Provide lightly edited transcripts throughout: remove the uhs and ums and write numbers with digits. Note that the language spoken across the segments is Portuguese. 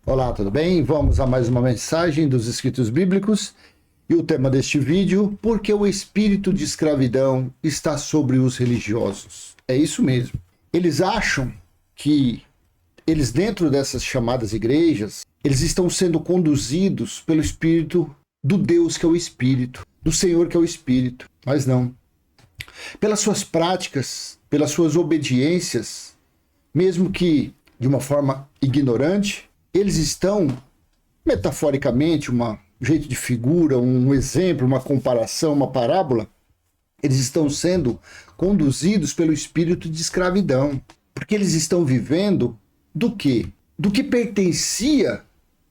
Olá, tudo bem? Vamos a mais uma mensagem dos escritos bíblicos e o tema deste vídeo: por que o espírito de escravidão está sobre os religiosos? É isso mesmo. Eles acham que eles, dentro dessas chamadas igrejas, eles estão sendo conduzidos pelo espírito do Deus que é o Espírito, do Senhor que é o Espírito, mas não. Pelas suas práticas, pelas suas obediências, mesmo que de uma forma ignorante, eles estão, metaforicamente, um jeito de figura, um exemplo, uma comparação, uma parábola, eles estão sendo conduzidos pelo espírito de escravidão, porque eles estão vivendo do quê? Do que pertencia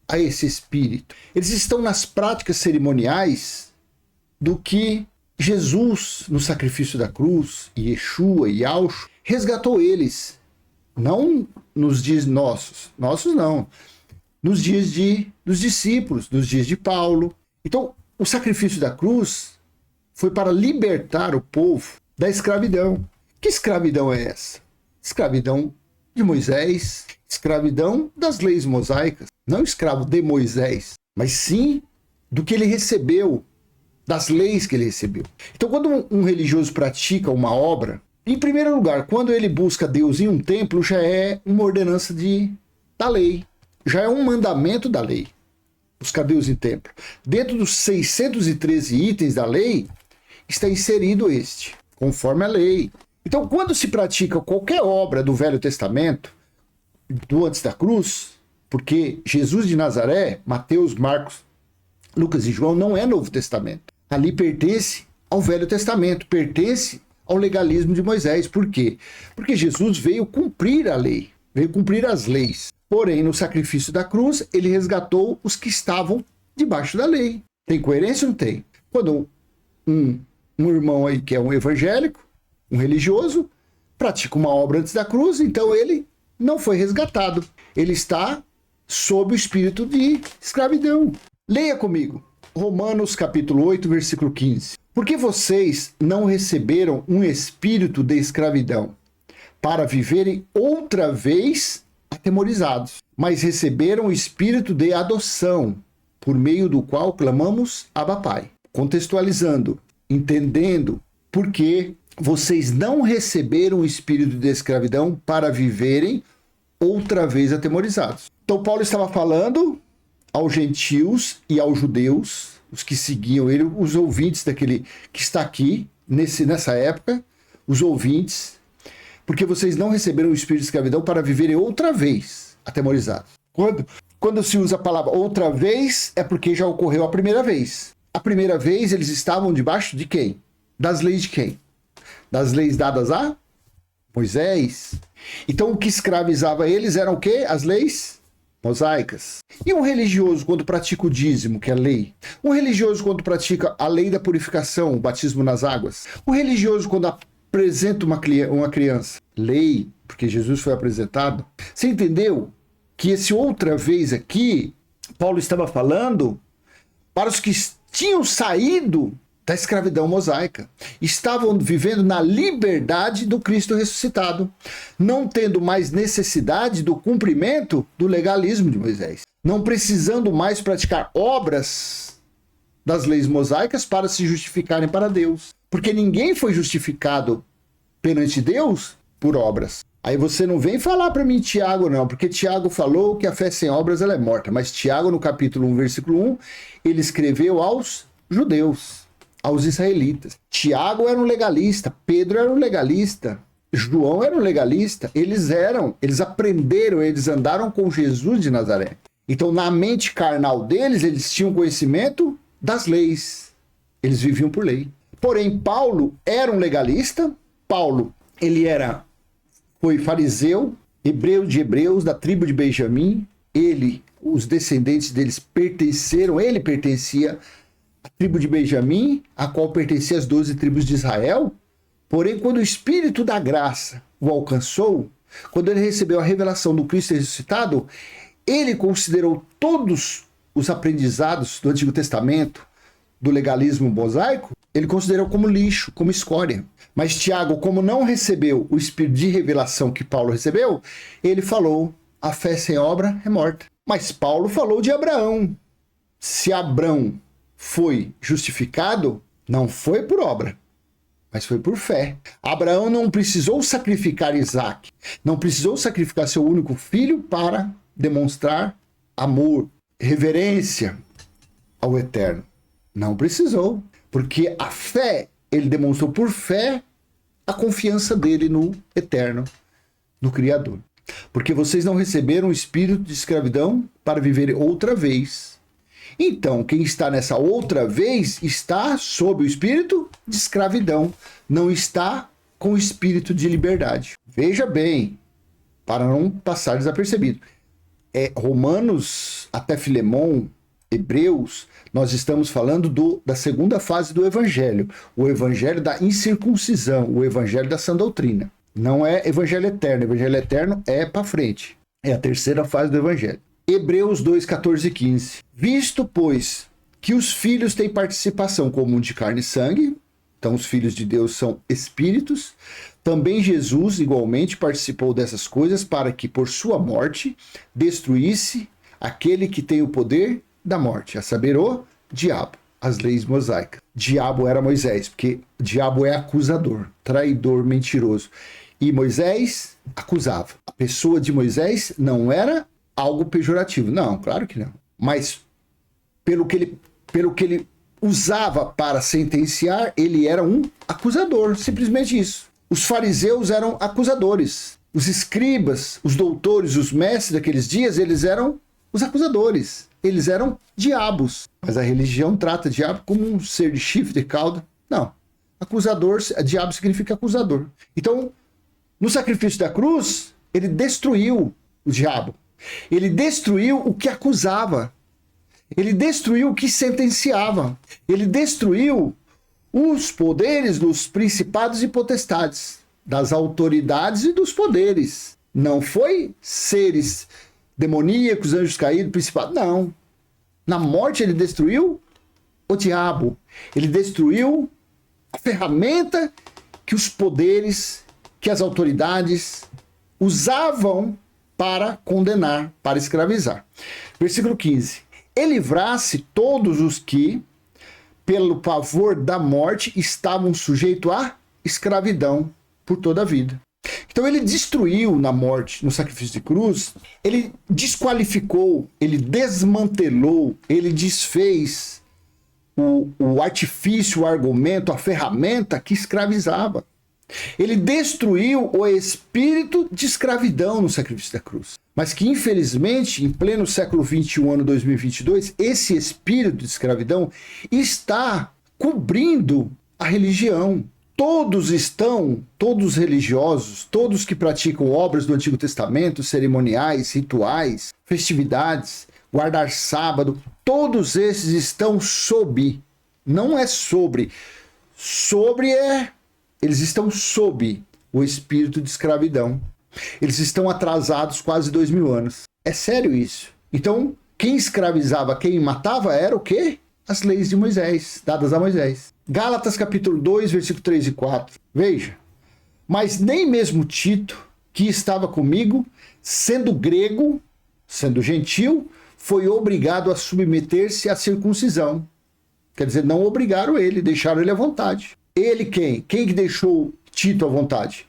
a esse espírito. Eles estão nas práticas cerimoniais do que Jesus, no sacrifício da cruz, Yeshua e Yahshua, resgatou eles. Não nos dias nossos não, nos dias dos discípulos, nos dias de Paulo. Então, o sacrifício da cruz foi para libertar o povo da escravidão. Que escravidão é essa? Escravidão de Moisés, escravidão das leis mosaicas. Não escravo de Moisés, mas sim do que ele recebeu, das leis que ele recebeu. Então, quando um religioso pratica uma obra, em primeiro lugar, quando ele busca Deus em um templo, já é uma ordenança da lei. Já é um mandamento da lei. Buscar Deus em templo. Dentro dos 613 itens da lei, está inserido este, conforme a lei. Então, quando se pratica qualquer obra do Velho Testamento, do antes da cruz, porque Jesus de Nazaré, Mateus, Marcos, Lucas e João, não é Novo Testamento. Ali pertence ao Velho Testamento, pertence ao legalismo de Moisés. Por quê? Porque Jesus veio cumprir a lei, veio cumprir as leis. Porém, no sacrifício da cruz, ele resgatou os que estavam debaixo da lei. Tem coerência ou não tem? Quando um irmão aí que é um evangélico, um religioso, pratica uma obra antes da cruz, então ele não foi resgatado. Ele está sob o espírito de escravidão. Leia comigo. Romanos capítulo 8, versículo 15. Porque vocês não receberam um espírito de escravidão para viverem outra vez atemorizados, mas receberam o espírito de adoção, por meio do qual clamamos Abba Pai. Contextualizando, entendendo por que vocês não receberam o espírito de escravidão para viverem outra vez atemorizados. Então Paulo estava falando aos gentios e aos judeus, os que seguiam ele, os ouvintes daquele que está aqui, nessa época, os ouvintes, porque vocês não receberam o espírito de escravidão para viverem outra vez atemorizados. Quando se usa a palavra outra vez, é porque já ocorreu a primeira vez. A primeira vez eles estavam debaixo de quem? Das leis de quem? Das leis dadas a Moisés. Então o que escravizava eles eram o quê? As leis mosaicas. E um religioso quando pratica o dízimo, que é a lei? Um religioso quando pratica a lei da purificação, o batismo nas águas? Um religioso quando apresenta uma criança? Lei, porque Jesus foi apresentado. Você entendeu que esse outra vez aqui, Paulo estava falando para os que tinham saído da escravidão mosaica, estavam vivendo na liberdade do Cristo ressuscitado, não tendo mais necessidade do cumprimento do legalismo de Moisés, não precisando mais praticar obras das leis mosaicas para se justificarem para Deus, porque ninguém foi justificado perante Deus por obras. Aí você não vem falar para mim Tiago não, porque Tiago falou que a fé sem obras ela é morta, mas Tiago no capítulo 1, versículo 1, ele escreveu aos judeus, aos israelitas. Tiago era um legalista, Pedro era um legalista, João era um legalista, eles aprenderam, eles andaram com Jesus de Nazaré. Então, na mente carnal deles, eles tinham conhecimento das leis, eles viviam por lei. Porém, Paulo era um legalista, Paulo, foi fariseu, hebreu de hebreus, da tribo de Benjamim, os descendentes deles ele pertencia a tribo de Benjamim, a qual pertencia as 12 tribos de Israel. Porém, quando o Espírito da graça o alcançou, quando ele recebeu a revelação do Cristo ressuscitado, ele considerou todos os aprendizados do Antigo Testamento, do legalismo mosaico, ele considerou como lixo, como escória. Mas Tiago, como não recebeu o Espírito de revelação que Paulo recebeu, ele falou a fé sem obra é morta. Mas Paulo falou de Abraão. Se Abraão foi justificado, não foi por obra, mas foi por fé. Abraão não precisou sacrificar Isaac, não precisou sacrificar seu único filho para demonstrar amor, reverência ao Eterno. Não precisou, porque a fé, ele demonstrou por fé a confiança dele no Eterno, no Criador. Porque vocês não receberam o espírito de escravidão para viver outra vez. Então, quem está nessa outra vez está sob o espírito de escravidão, não está com o espírito de liberdade. Veja bem, para não passar desapercebido. Romanos até Filemon, Hebreus, nós estamos falando da segunda fase do evangelho, o evangelho da incircuncisão, o evangelho da sã doutrina. Não é evangelho eterno, evangelho eterno é para frente, é a terceira fase do evangelho. Hebreus 2, 14 e 15. Visto, pois, que os filhos têm participação comum de carne e sangue, então os filhos de Deus são espíritos, também Jesus igualmente participou dessas coisas para que por sua morte destruísse aquele que tem o poder da morte, a saber, o diabo, as leis mosaicas. Diabo era Moisés, porque diabo é acusador, traidor, mentiroso. E Moisés acusava. A pessoa de Moisés não era algo pejorativo. Não, claro que não. Mas pelo que ele usava para sentenciar, ele era um acusador, simplesmente isso. Os fariseus eram acusadores. Os escribas, os doutores, os mestres daqueles dias, eles eram os acusadores. Eles eram diabos. Mas a religião trata diabo como um ser de chifre, de cauda. Não. Acusador, diabo significa acusador. Então, no sacrifício da cruz, ele destruiu o diabo. Ele destruiu o que acusava. Ele destruiu o que sentenciava. Ele destruiu os poderes dos principados e potestades, das autoridades e dos poderes. Não foi seres demoníacos, anjos caídos, principados. Não. Na morte ele destruiu o diabo. Ele destruiu a ferramenta que os poderes, que as autoridades usavam para condenar, para escravizar. Versículo 15. E livrasse todos os que, pelo pavor da morte, estavam sujeitos à escravidão por toda a vida. Então ele destruiu na morte, no sacrifício de cruz, ele desqualificou, ele desmantelou, ele desfez o artifício, o argumento, a ferramenta que escravizava. Ele destruiu o espírito de escravidão no sacrifício da cruz. Mas que, infelizmente, em pleno século XXI, ano 2022, esse espírito de escravidão está cobrindo a religião. Todos os religiosos, todos que praticam obras do Antigo Testamento, cerimoniais, rituais, festividades, guardar sábado, todos esses estão sob, não é sobre, eles estão sob o espírito de escravidão. Eles estão atrasados quase 2000 anos. É sério isso. Então, quem escravizava, quem matava era o quê? As leis de Moisés, dadas a Moisés. Gálatas capítulo 2, versículo 3 e 4. Veja. Mas nem mesmo Tito, que estava comigo, sendo grego, sendo gentil, foi obrigado a submeter-se à circuncisão. Quer dizer, não obrigaram ele, deixaram ele à vontade. Ele quem? Quem que deixou Tito à vontade?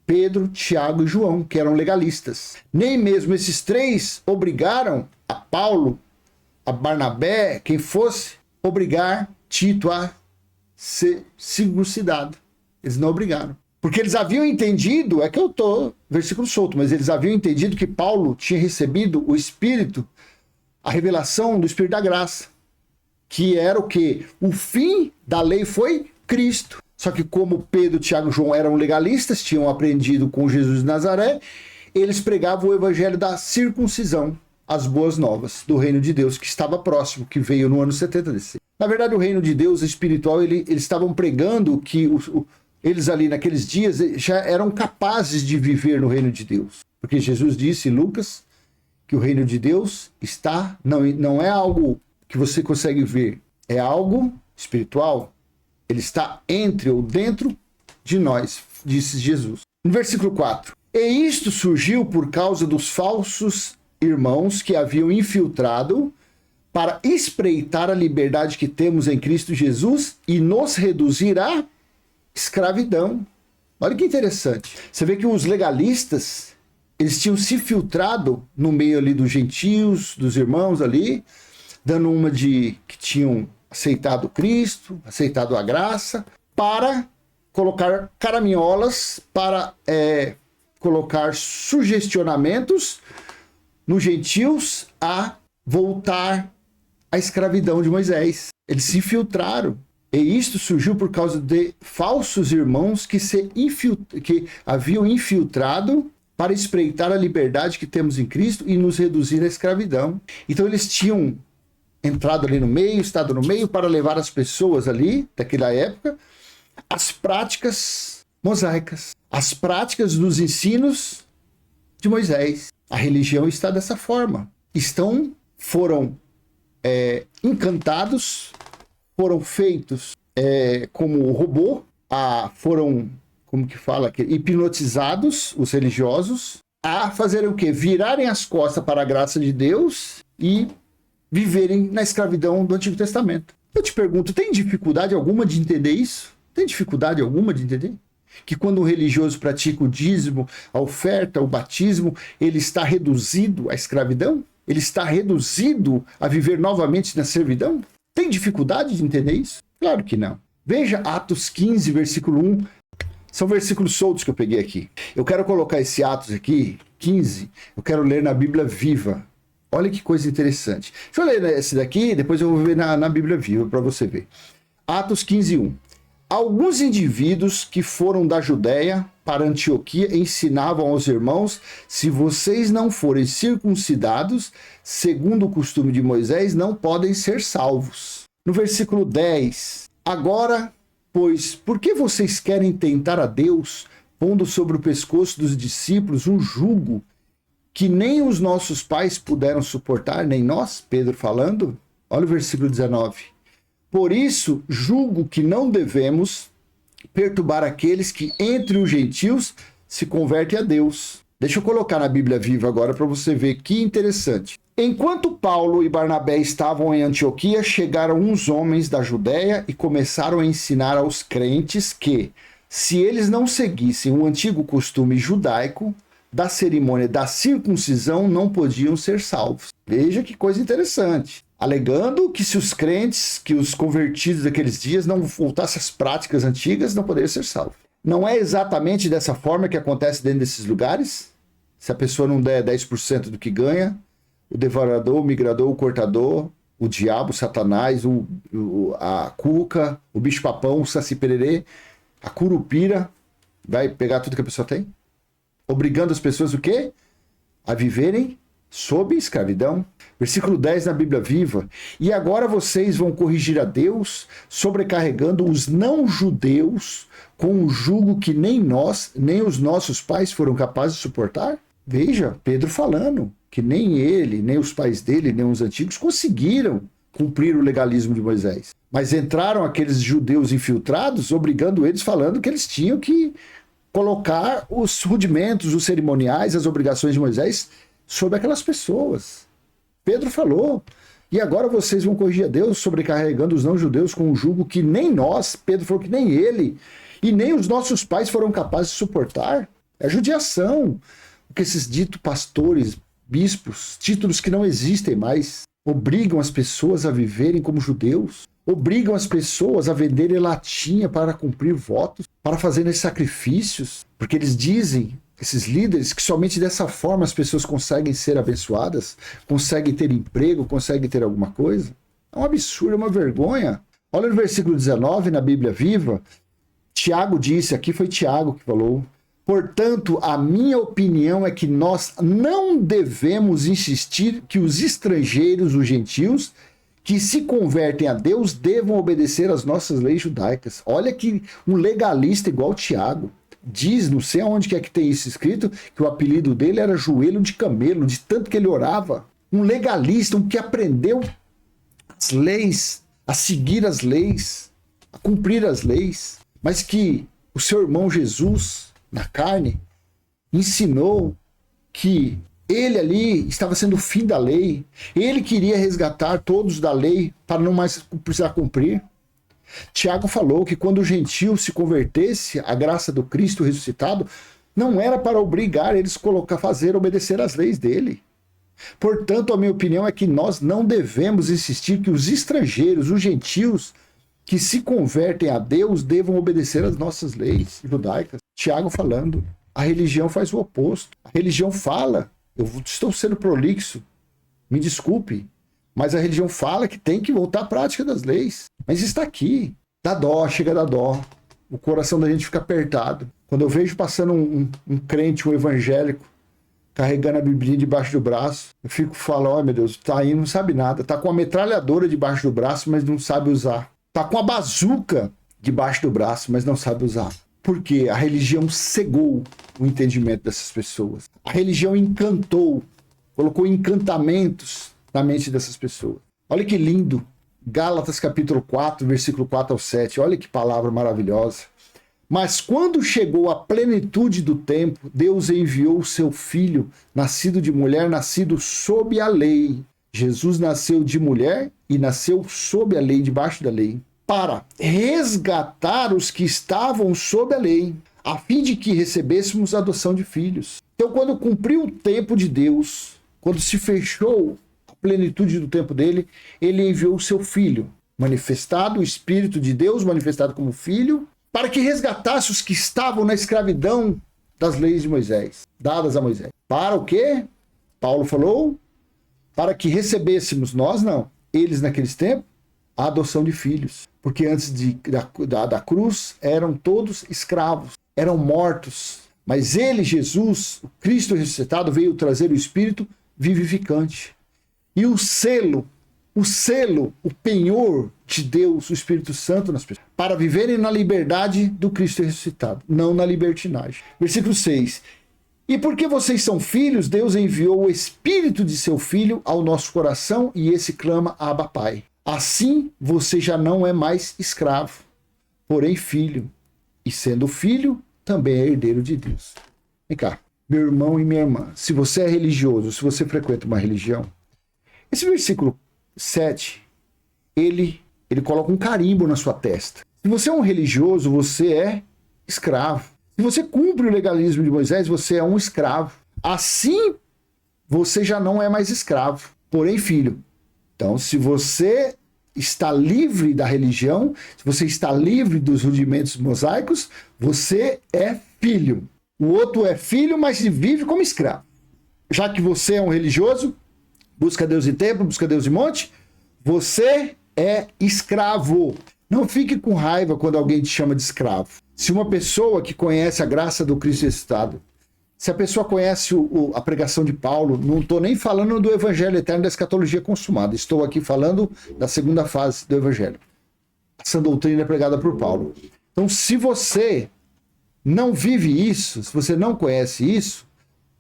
Pedro, Tiago e João, que eram legalistas. Nem mesmo esses três obrigaram a Paulo, a Barnabé, quem fosse, obrigar Tito a ser circuncidado. Eles não obrigaram. Porque eles haviam entendido, é que eu estou, versículo solto, mas eles haviam entendido que Paulo tinha recebido o Espírito, a revelação do Espírito da graça, que era o quê? O fim da lei foi Cristo. Só que como Pedro, Tiago e João eram legalistas, tinham aprendido com Jesus de Nazaré, eles pregavam o evangelho da circuncisão, as boas novas do reino de Deus, que estava próximo, que veio no ano 70 DC. Na verdade, o reino de Deus espiritual, eles estavam pregando que eles ali naqueles dias já eram capazes de viver no reino de Deus. Porque Jesus disse em Lucas que o reino de Deus não é algo que você consegue ver, é algo espiritual. Ele está entre ou dentro de nós, disse Jesus. No versículo 4. E isto surgiu por causa dos falsos irmãos que haviam infiltrado para espreitar a liberdade que temos em Cristo Jesus e nos reduzir à escravidão. Olha que interessante. Você vê que os legalistas, eles tinham se filtrado no meio ali dos gentios, dos irmãos ali, dando uma de que tinham aceitado Cristo, aceitado a graça, para colocar caraminholas, para colocar sugestionamentos nos gentios a voltar à escravidão de Moisés. Eles se infiltraram. E isto surgiu por causa de falsos irmãos que haviam infiltrado para espreitar a liberdade que temos em Cristo e nos reduzir à escravidão. Então eles tinham entrado ali no meio, estado no meio, para levar as pessoas ali, daquela época, as práticas mosaicas, as práticas dos ensinos de Moisés. A religião está dessa forma. Foram encantados, foram feitos como robô, foram, como que fala, hipnotizados, os religiosos, a fazerem o quê? Virarem as costas para a graça de Deus e viverem na escravidão do Antigo Testamento. Eu te pergunto, tem dificuldade alguma de entender isso? Tem dificuldade alguma de entender? Que quando um religioso pratica o dízimo, a oferta, o batismo, ele está reduzido à escravidão? Ele está reduzido a viver novamente na servidão? Tem dificuldade de entender isso? Claro que não. Veja Atos 15, versículo 1. São versículos soltos que eu peguei aqui. Eu quero colocar esse Atos aqui, 15, eu quero ler na Bíblia Viva. Olha que coisa interessante. Deixa eu ler esse daqui, depois eu vou ver na Bíblia Viva para você ver. Atos 15, 1. Alguns indivíduos que foram da Judéia para Antioquia ensinavam aos irmãos: se vocês não forem circuncidados, segundo o costume de Moisés, não podem ser salvos. No versículo 10, agora, pois, por que vocês querem tentar a Deus, pondo sobre o pescoço dos discípulos um jugo que nem os nossos pais puderam suportar, nem nós? Pedro falando. Olha o versículo 19. Por isso, julgo que não devemos perturbar aqueles que entre os gentios se convertem a Deus. Deixa eu colocar na Bíblia Viva agora para você ver que interessante. Enquanto Paulo e Barnabé estavam em Antioquia, chegaram uns homens da Judéia e começaram a ensinar aos crentes que, se eles não seguissem o antigo costume judaico da cerimônia da circuncisão, não podiam ser salvos. Veja que coisa interessante. Alegando que se os crentes, que os convertidos daqueles dias não voltassem às práticas antigas, não poderiam ser salvos. Não é exatamente dessa forma que acontece dentro desses lugares? Se a pessoa não der 10% do que ganha, o devorador, o migrador, o cortador, o diabo, o satanás, a cuca, o bicho-papão, o saci-pererê, a curupira, vai pegar tudo que a pessoa tem? Obrigando as pessoas o quê? A viverem sob escravidão. Versículo 10 na Bíblia Viva. E agora vocês vão corrigir a Deus, sobrecarregando os não-judeus com um jugo que nem nós, nem os nossos pais foram capazes de suportar? Veja, Pedro falando que nem ele, nem os pais dele, nem os antigos conseguiram cumprir o legalismo de Moisés. Mas entraram aqueles judeus infiltrados, obrigando eles, falando que eles tinham que colocar os rudimentos, os cerimoniais, as obrigações de Moisés sobre aquelas pessoas. Pedro falou, e agora vocês vão corrigir a Deus, sobrecarregando os não-judeus com um jugo que nem nós, Pedro falou que nem ele, e nem os nossos pais foram capazes de suportar. É judiação. Porque esses ditos pastores, bispos, títulos que não existem mais, obrigam as pessoas a viverem como judeus, obrigam as pessoas a venderem latinha para cumprir votos, para fazerem sacrifícios, porque eles dizem, esses líderes, que somente dessa forma as pessoas conseguem ser abençoadas, conseguem ter emprego, conseguem ter alguma coisa. É um absurdo, é uma vergonha. Olha no versículo 19, na Bíblia Viva, Tiago disse, aqui foi Tiago que falou, portanto, a minha opinião é que nós não devemos insistir que os estrangeiros, os gentios, que se convertem a Deus, devam obedecer às nossas leis judaicas. Olha que um legalista igual Tiago. Diz, não sei aonde que é que tem isso escrito, que o apelido dele era joelho de camelo, de tanto que ele orava. Um legalista, um que aprendeu as leis, a seguir as leis, a cumprir as leis, mas que o seu irmão Jesus, na carne, ensinou que ele ali estava sendo o fim da lei. Ele queria resgatar todos da lei para não mais precisar cumprir. Tiago falou que quando o gentio se convertesse à graça do Cristo ressuscitado, não era para obrigar eles a fazer obedecer às leis dele. Portanto, a minha opinião é que nós não devemos insistir que os estrangeiros, os gentios, que se convertem a Deus, devam obedecer às nossas leis judaicas. Tiago falando, a religião faz o oposto. A religião fala, eu estou sendo prolixo, me desculpe, mas a religião fala que tem que voltar à prática das leis. Mas está aqui, dá dó, chega a dar dó. O coração da gente fica apertado. Quando eu vejo passando um crente, um evangélico, carregando a Biblia debaixo do braço, eu fico falando, meu Deus, tá aí, não sabe nada. Tá com a metralhadora debaixo do braço, mas não sabe usar. Tá com a bazuca debaixo do braço, mas não sabe usar. Porque a religião cegou o entendimento dessas pessoas. A religião encantou, colocou encantamentos na mente dessas pessoas. Olha que lindo. Gálatas capítulo 4, versículo 4 ao 7. Olha que palavra maravilhosa. Mas quando chegou a plenitude do tempo, Deus enviou o seu filho, nascido de mulher, nascido sob a lei. Jesus nasceu de mulher e nasceu sob a lei, debaixo da lei, para resgatar os que estavam sob a lei, a fim de que recebêssemos a adoção de filhos. Então, quando cumpriu o tempo de Deus, quando se fechou a plenitude do tempo dele, ele enviou o seu filho, manifestado, o Espírito de Deus, manifestado como filho, para que resgatasse os que estavam na escravidão das leis de Moisés, dadas a Moisés. Para o quê? Paulo falou, para que recebêssemos, nós não, eles naqueles tempos, a adoção de filhos. Porque antes da cruz eram todos escravos, eram mortos. Mas ele, Jesus, o Cristo ressuscitado, veio trazer o Espírito vivificante. E o selo, o penhor de Deus, o Espírito Santo nas pessoas, para viverem na liberdade do Cristo ressuscitado, não na libertinagem. Versículo 6. E porque vocês são filhos, Deus enviou o Espírito de seu Filho ao nosso coração e esse clama, Abba, Pai. Assim, você já não é mais escravo, porém filho. E sendo filho, também é herdeiro de Deus. Vem cá, meu irmão e minha irmã, se você é religioso, se você frequenta uma religião, esse versículo 7, ele coloca um carimbo na sua testa. Se você é um religioso, você é escravo. Se você cumpre o legalismo de Moisés, você é um escravo. Assim, você já não é mais escravo, porém filho. Então, se você está livre da religião, se você está livre dos rudimentos mosaicos, você é filho. O outro é filho, mas vive como escravo. Já que você é um religioso, busca Deus em templo, busca Deus em monte, você é escravo. Não fique com raiva quando alguém te chama de escravo. Se uma pessoa que conhece a graça do Cristo ressuscitado, se a pessoa conhece a pregação de Paulo, não estou nem falando do Evangelho eterno da escatologia consumada, estou aqui falando da segunda fase do Evangelho. Essa doutrina é pregada por Paulo. Então, se você não vive isso, se você não conhece isso,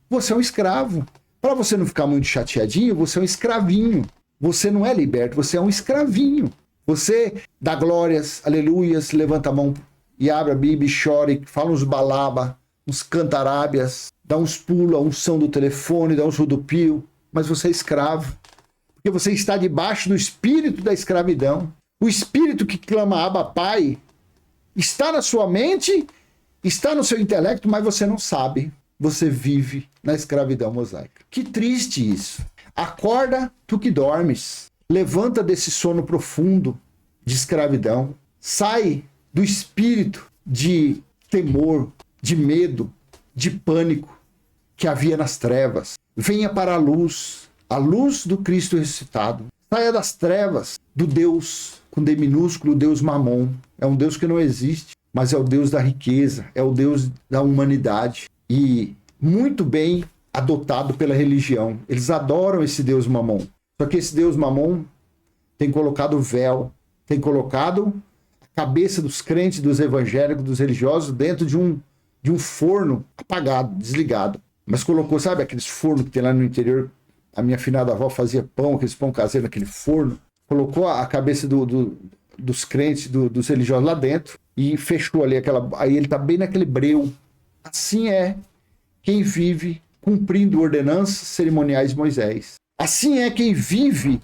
você é um escravo. Para você não ficar muito chateadinho, você é um escravinho. Você não é liberto, você é um escravinho. Você dá glórias, aleluias, levanta a mão e abre a Bíblia e chora, e fala uns balaba, uns cantarábias, dá uns pulos, a unção do telefone, dá uns rodopio, mas você é escravo. Porque você está debaixo do espírito da escravidão. O espírito que clama Abba, Pai, está na sua mente, está no seu intelecto, mas você não sabe. Você vive na escravidão mosaica. Que triste isso. Acorda, tu que dormes. Levanta desse sono profundo de escravidão. Sai do espírito de temor, de medo, de pânico que havia nas trevas. Venha para a luz do Cristo ressuscitado. Saia das trevas do Deus com D minúsculo, Deus Mamon. É um Deus que não existe, mas é o Deus da riqueza, é o Deus da humanidade. E muito bem adotado pela religião. Eles adoram esse Deus Mamon. Só que esse Deus Mamon tem colocado véu, tem colocado a cabeça dos crentes, dos evangélicos, dos religiosos dentro de um forno apagado, desligado. Mas colocou, sabe aqueles fornos que tem lá no interior? A minha finada avó fazia pão, aqueles pão caseiro naquele forno. Colocou a cabeça dos crentes, dos religiosos lá dentro e fechou ali aí ele está bem naquele breu. Assim é quem vive cumprindo ordenanças cerimoniais de Moisés. Assim é quem vive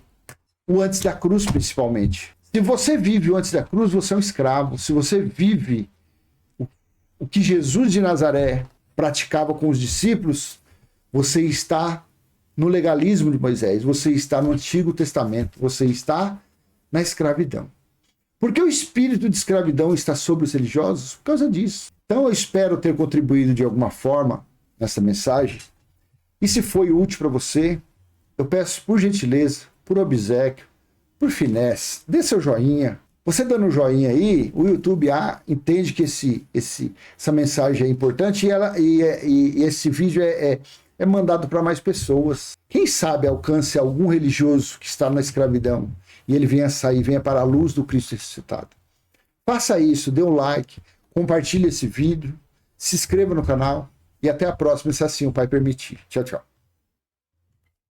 o antes da cruz, principalmente. Se você vive o antes da cruz, você é um escravo. Se você vive o que Jesus de Nazaré praticava com os discípulos, você está no legalismo de Moisés, você está no Antigo Testamento, você está na escravidão. Por que o espírito de escravidão está sobre os religiosos? Por causa disso. Então eu espero ter contribuído de alguma forma nessa mensagem. E se foi útil para você, eu peço por gentileza, por obséquio, por finesse, dê seu joinha. Você dando um joinha aí, o YouTube entende que essa mensagem é importante e esse vídeo é mandado para mais pessoas. Quem sabe alcance algum religioso que está na escravidão e ele venha para a luz do Cristo ressuscitado. Faça isso, dê um like, compartilhe esse vídeo, se inscreva no canal e até a próxima, se assim o Pai permitir. Tchau, tchau.